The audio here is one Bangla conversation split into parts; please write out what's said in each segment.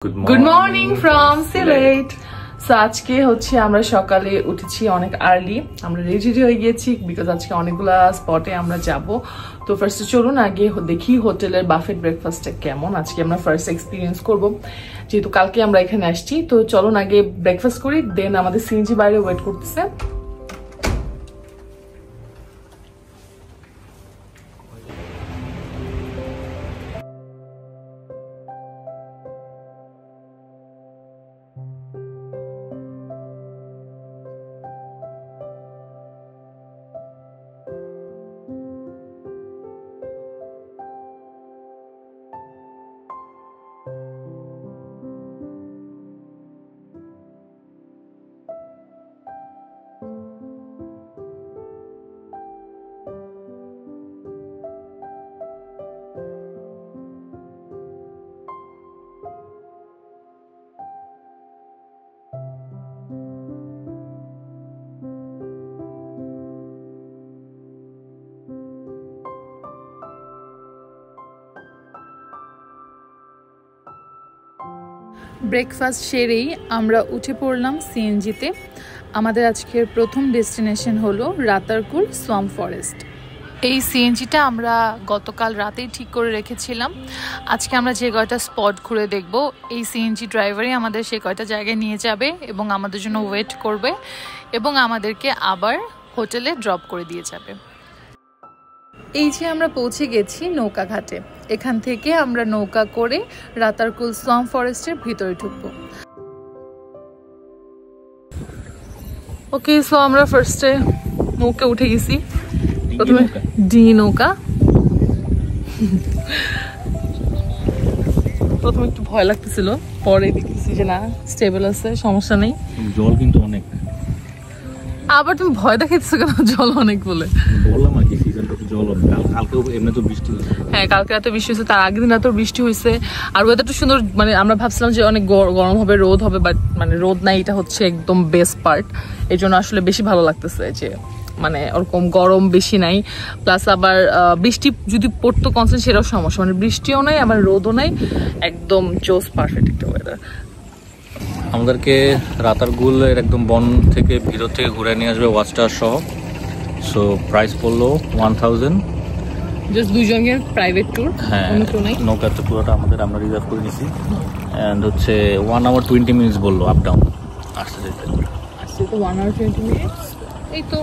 Good morning from Sylhet. So আজকে হচ্ছে আমরা সকালে উঠেছি অনেক আর্লি, আমরা রেডি হয়ে গিয়েছি বিকজ আজকে অনেকগুলা স্পটে আমরা যাব। তো ফার্স্টে চলুন আগে দেখি হোটেলের বাফেট ব্রেকফাস্টটা কেমন। আজকে আমরা ফার্স্ট এক্সপিরিয়েন্স করব, যেহেতু কালকে আমরা এখানে আসছি। তো চলুন আগে ব্রেকফাস্ট করি, দেন আমাদের সিএনজি বাইরে ওয়েট করতেছে। ব্রেকফাস্ট সেরেই আমরা উঠে পড়লাম সিএনজিতে। আমাদের আজকের প্রথম ডেস্টিনেশন হলো রাতারকুল সোয়াম্প ফরেস্ট। এই সিএনজিটা আমরা গতকাল রাতেই ঠিক করে রেখেছিলাম। আজকে আমরা যে কয়টা স্পট ঘুরে দেখব, এই সিএনজি ড্রাইভারই আমাদের সে কয়টা জায়গায় নিয়ে যাবে এবং আমাদের জন্য ওয়েট করবে এবং আমাদেরকে আবার হোটেলে ড্রপ করে দিয়ে যাবে। এই যে আমরা পৌঁছে গেছি নৌকা ঘাটে, এখান থেকে আমরা নৌকা করে রাতারকুল সোয়াম্প ফরেস্টের ভিতরে ঢুকবো। ওকে, সো আমরা ফার্স্টে নৌকা উঠে গেছি, প্রথমে ডিঙি নৌকা। প্রথমে একটু ভয় লাগতেছিল, পরে দেখতেছি যে না, স্টেবল আছে, সমস্যা নেই। জল কিন্তু অনেক। আবার তুমি ভয় দেখাইতেছো কেন? জল অনেক বলে বললাম আর কি, সিজনটা তো জল অনেক। কালকে এমনি তো বৃষ্টি হয়েছে। হ্যাঁ, কালকে রাতে বৃষ্টি হয়েছে, তার আগের দিন রাতেও বৃষ্টি হয়েছে। আর ওয়েদারটা সুন্দর, মানে আমরা ভাবছিলাম যে অনেক গরম হবে, রোদ হবে, বাট মানে রোদ নাই, এটা হচ্ছে একদম বেস্ট পার্ট। এই জন্য আসলে বেশি ভালো লাগতেছে যে মানে ওরকম গরম বেশি নাই, প্লাস আবার বৃষ্টি যদি পড়তো কনস্ট্যান্ট সেটাও সমস্যা, মানে বৃষ্টিও নাই আবার রোদও নাই, একদম জোস পারফেক্ট একটা ওয়েদার। আমাদেরকে রাতারগুলের একদম বন থেকে ভিতর থেকে ঘুরে নিয়ে আসবে ওয়াচ টাওয়ার সহ। সো প্রাইস পড়লো 1000, জাস্ট দুজনের প্রাইভেট ট্যুর। হ্যাঁ, নৌকাতে পুরোটা আমরা রিজার্ভ করে নিয়েছি। অ্যান্ড হচ্ছে 1 hour 20 minutes বললো আপ ডাউন। আসতে যেতে তো 1 hour 20 minutes, এই তো।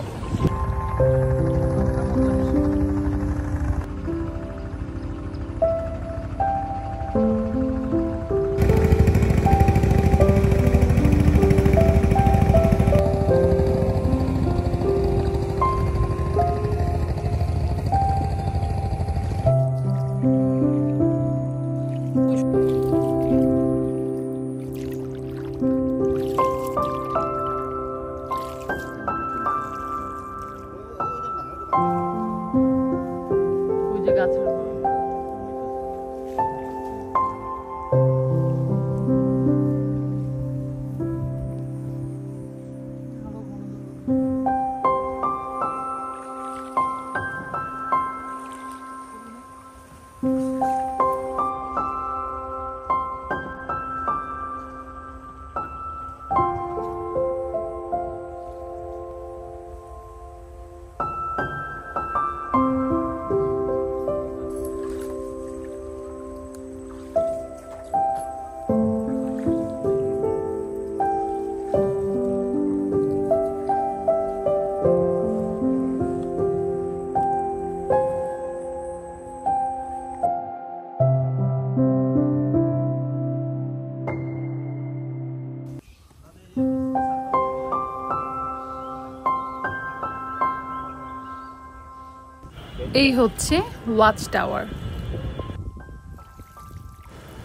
এই হচ্ছে ওয়াচ টাওয়ার।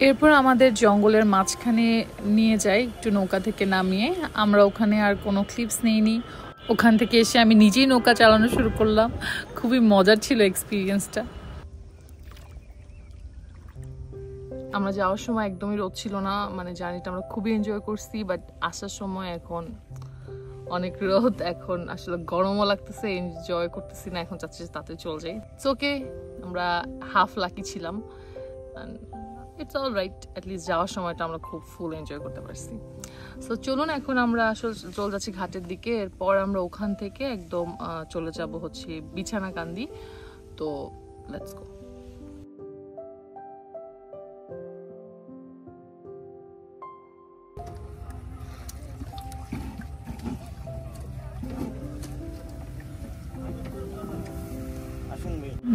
এরপর আমাদের জঙ্গলের মাঝখানে নিয়ে যাই একটু নৌকা থেকে নামিয়ে। আমরা ওখানে আর কোনো ক্লিপস নেইনি, ওখান থেকে এসে আমি নিজেই নৌকা চালানো শুরু করলাম। খুবই মজার ছিল এক্সপিরিয়েন্সটা। আমরা যাওয়ার সময় একদমই রোদ ছিল না, মানে জার্নিটা আমরা খুবই এনজয় করছি। বাট আসার সময় এখন অনেক রোদ, এখন আসলে গরমও লাগতেছে, এনজয় করতেছি না, এখন চাচ্ছি তাতে চলে যাই। ওকে, আমরা হাফ লাকি ছিলাম, ইটস অল রাইট, অ্যাটলিস্ট যাওয়ার সময়টা আমরা খুব ফুল এনজয় করতে পারছি। সো চলুন এখন আমরা আসলে চলে যাচ্ছি ঘাটের দিকে। এরপর আমরা ওখান থেকে একদম চলে যাব হচ্ছে বিছানাকান্দি। তো লেটস গো।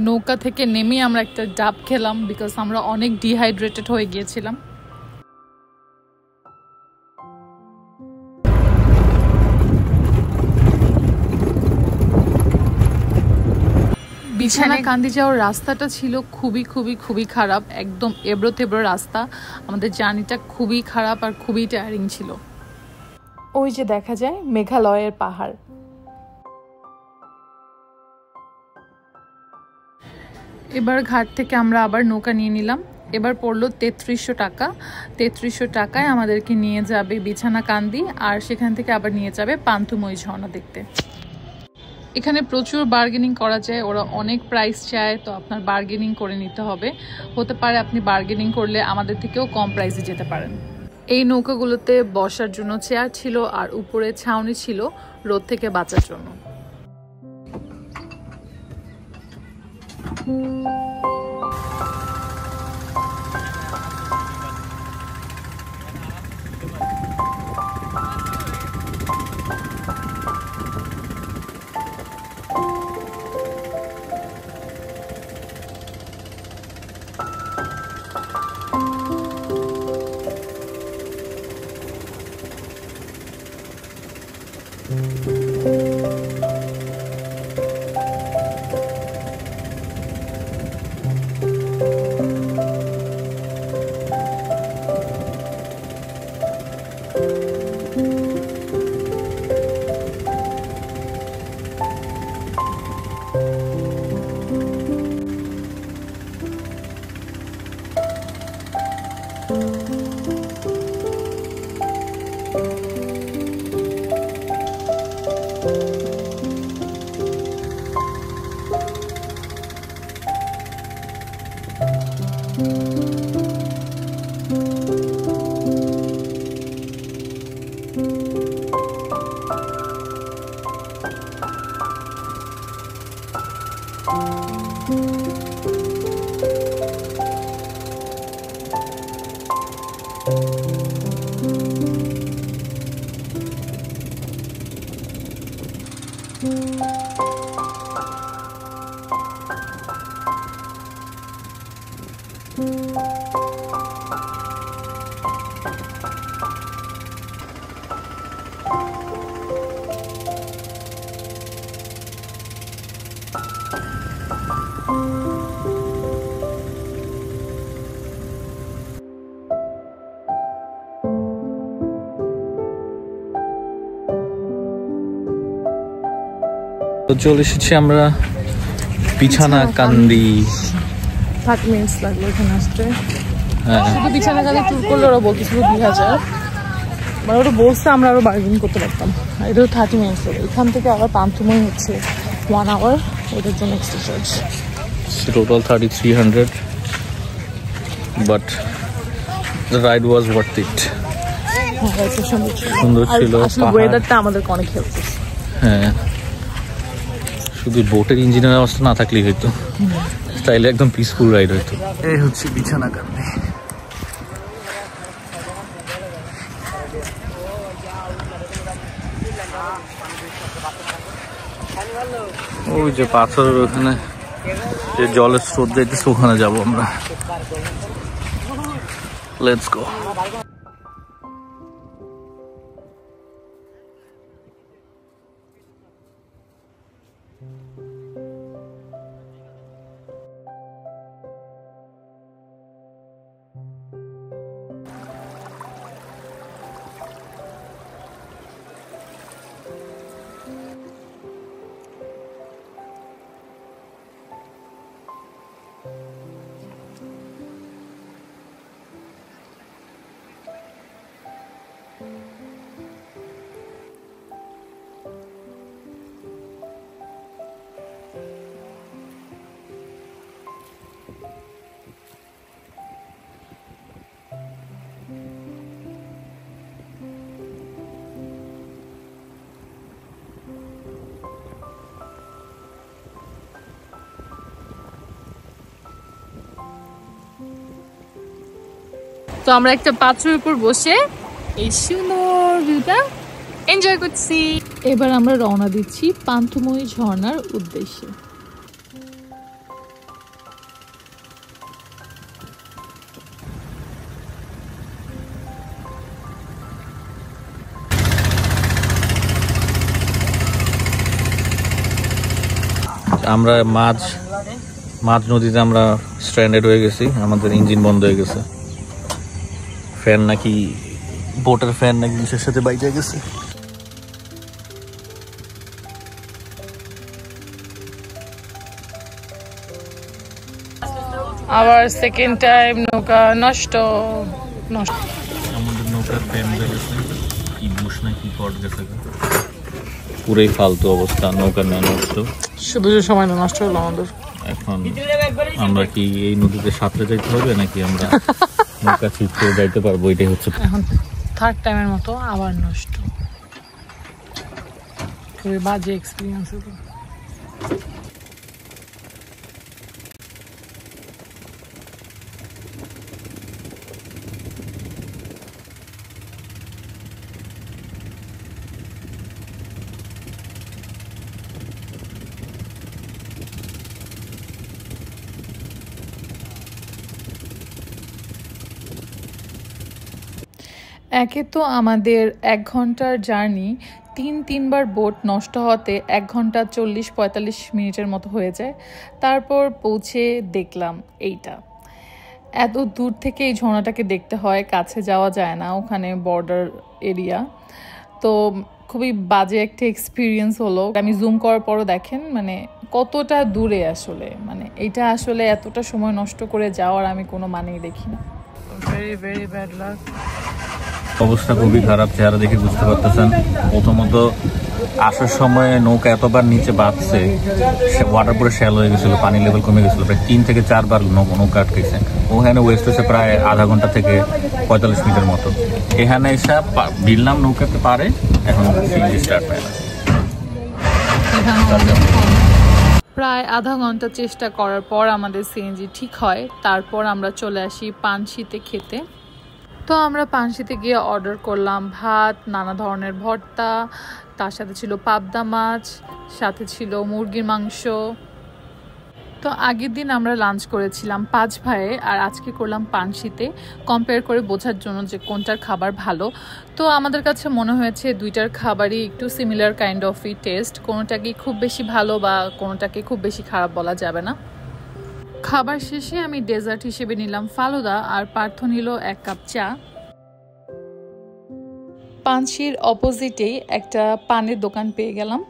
নৌকা থেকে নেমে আমরা একটা ডাব খেলাম, বিকজ আমরা অনেক ডিহাইড্রেটেড হয়ে গিয়েছিলাম। বিছানাকান্দি যাওয়ার রাস্তাটা ছিল খুবই খুবই খুবই খারাপ, একদম এবড়ো তেবড়ো রাস্তা। আমাদের জার্নিটা খুবই খারাপ আর খুবই টায়ারিং ছিল। ওই যে দেখা যায় মেঘালয়ের পাহাড়। এবার ঘাট থেকে আমরা আবার নৌকা নিয়ে নিলাম। এবার পড়লো 3300 টাকা। 3300 টাকায় আমাদেরকে নিয়ে যাবে বিছানাকান্দি, আর সেখান থেকে আবার নিয়ে যাবে পান্থুময়ী ঝর্ণা দেখতে। এখানে প্রচুর বার্গেনিং করা যায়, ওরা অনেক প্রাইস চায়, তো আপনার বার্গেনিং করে নিতে হবে। হতে পারে আপনি বার্গেনিং করলে আমাদের থেকেও কম প্রাইসে যেতে পারেন। এই নৌকাগুলোতে বসার জন্য চেয়ার ছিল আর উপরে ছাউনি ছিল রোদ থেকে বাঁচার জন্য। তো চলে এসেছি আমরা বিছানাকান্দি। 30 মিনিট লাগলো এখানে আসতে। শুধু বিছানাকান্দি ট্যুর করলে ওরা বলতেছিল 2000, মানে ওরা বলছে আমরা আরো বার্গেনিং করতে পারতাম। এটা 30 মিনিটস লাগে। এখান থেকে আবার পান্থুময়ী হচ্ছে 1 আওয়ার, ওটার জন্য extra charge. Total 3300, but the ride was worth it. সুন্দর ছিল, ওয়েদারটা আমাদেরকে অনেক হেল্প করছে। হ্যাঁ, শুধু বোটের ইঞ্জিনের অবস্থা না থাকলেই হয়তো, তাইলে একদম পিসফুল রাইড হইতো। এই হচ্ছে বিছানাকান্দি। ওই যে পাথরের ওখানে যে জলের স্রোত যাইতেছে, ওখানে যাবো আমরা। Let's go. তো আমরা একটা পাথরের উপর বসে এই সুন্দর ভিউটা এনজয় করছি। এবার আমরা রওনা দিচ্ছি পান্থময়ী ঝর্ণার উদ্দেশ্যে। আমরা মাঝ নদীতে আমরা স্ট্র্যান্ডেড হয়ে গেছি, আমাদের ইঞ্জিন বন্ধ হয়ে গেছে। ফ্যান নাকি বোটের ফ্যান নাকি কিসের সাথে বাইরে গেছে। আবার সেকেন্ড টাইম নৌকা নষ্ট। আমাদের নৌকার ফ্যান গেছে, কি বুশ না কি কট গেছে, পুরোই ফালতু অবস্থা, নৌকার না নষ্ট, শুধু সময় নষ্ট হলো আমাদের। এখন আমরা কি এই নদীতে সাঁতরে যাইতে হবে নাকি আমরা নৌকা ঠিক করে যাইতে পারবো, এটাই হচ্ছে এখন থার্ড টাইমের মতো আবার নষ্ট। খুবই বাজে এক্সপিরিয়েন্স হলো। একে তো আমাদের 1 ঘন্টার জার্নি তিনবার বোট নষ্ট হতে 1 ঘন্টা 40-45 মিনিটের মতো হয়ে যায়। তারপর পৌঁছে দেখলাম এইটা, এত দূর থেকে এই ঝর্ণাটাকে দেখতে হয়, কাছে যাওয়া যায় না, ওখানে বর্ডার এরিয়া। তো খুবই বাজে একটা এক্সপিরিয়েন্স হলো। আমি জুম করার পরও দেখেন মানে কতটা দূরে আসলে, মানে এটা আসলে এতটা সময় নষ্ট করে যাওয়ার আমি কোনো মানেই দেখি না। Very very bad luck. অবস্থা খুবই খারাপ, চেহারা দেখে বুঝতে পারতেছেন। প্রথমত আসার সময় নৌকা এতবার নিচে বাঁধছে, ওয়াটার পুরো শ্যাল হয়ে গেছিল, পানি লেভেল কমে গেছিল, প্রায় 3 থেকে 4 বার নৌকা আটকেছে। ওখানে ওয়েস্ট হয়েছে প্রায় আধা ঘন্টা থেকে 45 মিনিটের মতো। এখানে এসে ভিড়লাম নৌকাতে পারে, এখন সিএনজি স্টার্ট হয় না। প্রায় আধা ঘন্টা চেষ্টা করার পর আমাদের সিএনজি ঠিক হয়। তারপর আমরা চলে আসি পানশিতে খেতে। তো আমরা পানশিতে গিয়ে অর্ডার করলাম ভাত, নানা ধরনের ভর্তা, তার সাথে ছিল পাবদা মাছ, সাথে ছিল মুরগির মাংস। তো আগের দিন আমরা লাঞ্চ করেছিলাম 5 ভাইয়ে, আর আজকে করলাম পানশিতে, কম্পেয়ার করে বোঝার জন্য যে কোনটার খাবার ভালো। তো আমাদের কাছে মনে হয়েছে দুইটার খাবারই একটু সিমিলার কাইন্ড অফই টেস্ট, কোনোটাকেই খুব বেশি ভালো বা কোনোটাকে খুব বেশি খারাপ বলা যাবে না। খাবার শেষে আমি ডেজার্ট হিসেবে নিলাম ফালুদা, আর পার্থ নিল 1 কাপ চা। পানশির অপোজিটেই একটা পানের দোকান পেয়ে গেলাম।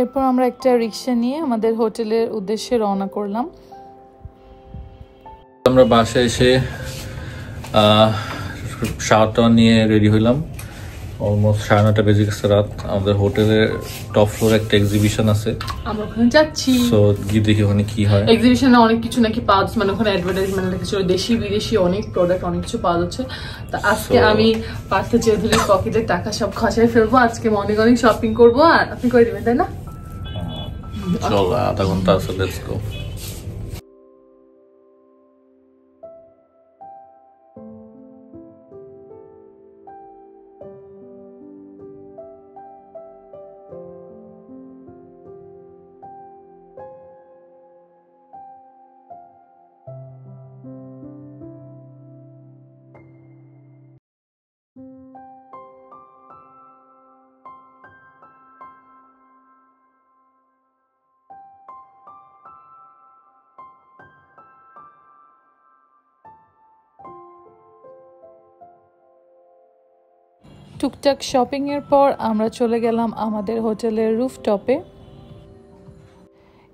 এরপর আমরা একটা রিক্সা নিয়ে আমাদের হোটেলের উদ্দেশ্যে রওনা করলাম। আমরা বাসায় এসে শাওয়ারটা নিয়ে রেডি হইলাম। অলমোস্ট 9:30 বেজে গেছে রাত। আমাদের হোটেলের টপ ফ্লোরে একটা এক্সিবিশন আছে, আমরা ওখানে যাচ্ছি। সো গিয়ে দেখি ওখানে কি হয়। এক্সিবিশনে অনেক কিছু নাকি পাওয়া যাচ্ছে, মানে ওখানে অ্যাডভার্টাইজমেন্ট লেখা, দেশি বিদেশি অনেক প্রোডাক্ট, অনেক কিছু পাওয়া যাচ্ছে। তো আজকে আমি পার্থ চৌধুরীর পকেটের টাকা সব খসাই ফেলবো, আজকে অনেক শপিং করবো। আর আপনি করে দিবেন তাই না? চল, আধা ঘন্টা আছে, লেটস গো। টুকটাক শপিংয়ের পর আমরা চলে গেলাম আমাদের হোটেলের রুফটপে।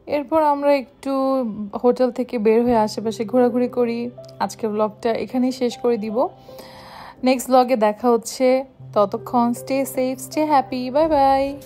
এরপর আমরা একটু হোটেল থেকে বের হয়ে আশেপাশে ঘোরাঘুরি করি। আজকের ব্লগটা এখানেই শেষ করে দিব। নেক্সট ব্লগে দেখা হচ্ছে, ততক্ষণ stay safe, stay happy, bye bye.